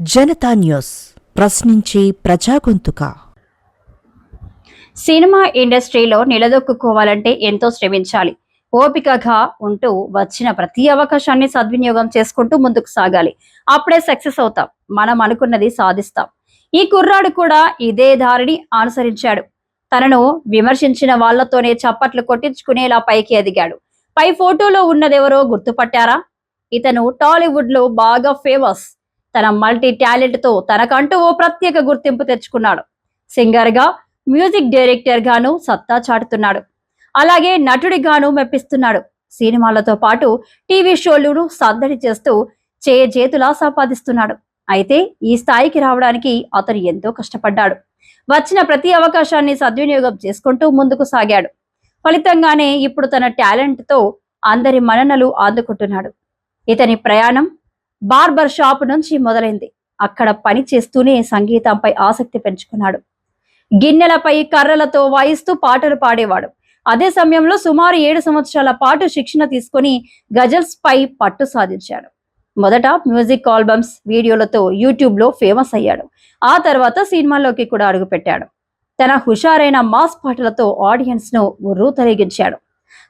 Janata news ప్రశ్నించే ప్రజాగొంతుక. Cinema ఇండస్ట్రీలో నిలదొక్కుకోవాలంటే ఎంతో శ్రమించాలి. ఓపికగా ఉంటూ వచ్చిన ప్రతి అవకాశాన్ని సద్వినియోగం చేసుకుంటూ ముందుకు సాగాలి. అప్పుడే సక్సెస్ అవుతాం, మనం అనుకున్నది సాధిస్తాం. ఈ కుర్రాడు కూడా ఇదే దారిని అనుసరించాడు. తనను విమర్శించిన వాళ్లతోనే చప్పట్లు కొట్టించుకునేలా పైకి ఎదిగాడు. పై ఫోటోలో ఉన్నదెవరో గుర్తుపట్టారా? ఇతను టాలీవుడ్ లో బాగా ఫేమస్. తన మల్టీ టాలెంట్ తో తనకంటూ ఓ ప్రత్యేక గుర్తింపు తెచ్చుకున్నాడు. సింగర్ గా, మ్యూజిక్ డైరెక్టర్ గాను సత్తా చాటుతున్నాడు. అలాగే నటుడిగాను మెప్పిస్తున్నాడు. సినిమాలతో పాటు టీవీ షోలను సందడి చేస్తూ చేతులా సంపాదిస్తున్నాడు. అయితే ఈ స్థాయికి రావడానికి అతను ఎంతో కష్టపడ్డాడు. వచ్చిన ప్రతి అవకాశాన్ని సద్వినియోగం చేసుకుంటూ ముందుకు సాగాడు. ఫలితంగానే ఇప్పుడు తన టాలెంట్ తో అందరి మన్ననలు అందుకుంటున్నాడు. ఇతని ప్రయాణం బార్బర్ షాప్ నుంచి మొదలైంది. అక్కడ పని చేస్తూనే సంగీతంపై ఆసక్తి పెంచుకున్నాడు. గిన్నెలపై కర్రలతో వాయిస్తూ పాటలు పాడేవాడు. అదే సమయంలో సుమారు 7 సంవత్సరాల పాటు శిక్షణ తీసుకుని గజల్స్ పై పట్టు సాధించాడు. మొదట మ్యూజిక్ ఆల్బమ్స్, వీడియోలతో యూట్యూబ్ లో ఫేమస్ అయ్యాడు. ఆ తర్వాత సినిమాల్లోకి కూడా అడుగుపెట్టాడు. తన హుషారైన మాస్ పాటలతో ఆడియన్స్ ను ఉర్రూతలెగించాడు.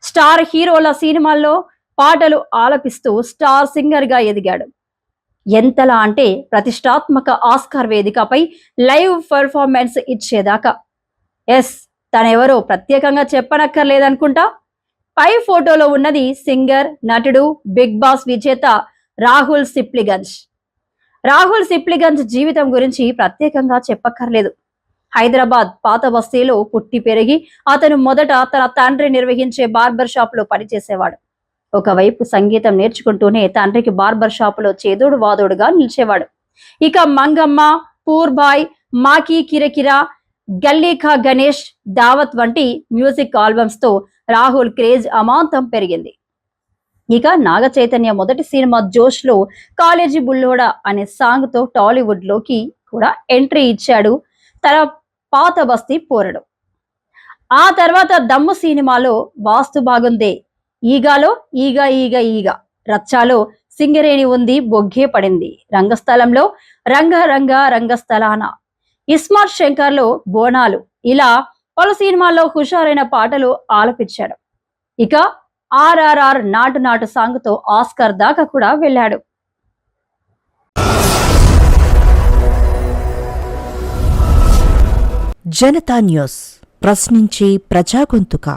స్టార్ హీరోల సినిమాల్లో పాటలు ఆలపిస్తూ స్టార్ సింగర్ గా ఎదిగాడు. ఎంతలా అంటే ప్రతిష్టాత్మక ఆస్కార్ వేదికపై లైవ్ పర్ఫార్మెన్స్ ఇచ్చేదాకా. తనెవరో ప్రత్యేకంగా చెప్పనక్కర్లేదనుకుంటా. పై ఫోటోలో ఉన్నది సింగర్, నటుడు, బిగ్ బాస్ విజేత రాహుల్ సిప్లిగంజ్. రాహుల్ సిప్లిగంజ్ జీవితం గురించి ప్రత్యేకంగా చెప్పక్కర్లేదు. హైదరాబాద్ పాత బస్తీలో పుట్టి పెరిగి అతను మొదట తన తండ్రి నిర్వహించే బార్బర్ షాప్ లో పనిచేసేవాడు. ఒకవైపు సంగీతం నేర్చుకుంటూనే తండ్రికి బార్బర్ షాపులో చేదోడు వాదోడుగా నిలిచేవాడు. ఇక మంగమ్మ, పూర్బాయ్, మాకి కిరకిరా, గల్లీఖా గణేష్, దావత్ వంటి మ్యూజిక్ ఆల్బమ్స్ తో రాహుల్ క్రేజ్ అమాంతం పెరిగింది. ఇక నాగ చైతన్య మొదటి సినిమా జోష్ లో కాలేజీ బుల్లోడా అనే సాంగ్ తో టాలీవుడ్ లోకి కూడా ఎంట్రీ ఇచ్చాడు తన పాత బస్తీ పోరడు. ఆ తర్వాత దమ్ము సినిమాలో వాస్తు బాగుందే, ఈగాలో ఈగ ఈగ ఈగ, రచ్చాలో సింగరేణి ఉంది బొగ్గే పడింది, రంగస్థలంలో రంగస్థలాన, ఇస్మార్ట్ శంకర్ లో బోనాలు, ఇలా పలు సినిమాల్లో హుషారైన పాటలు ఆలపించాడు. ఇక RRR నాటు నాటు సాంగ్ తో ఆస్కార్ దాకా కూడా వెళ్ళాడు. జనతా న్యూస్ ప్రశ్నించే ప్రజాగొంతుక.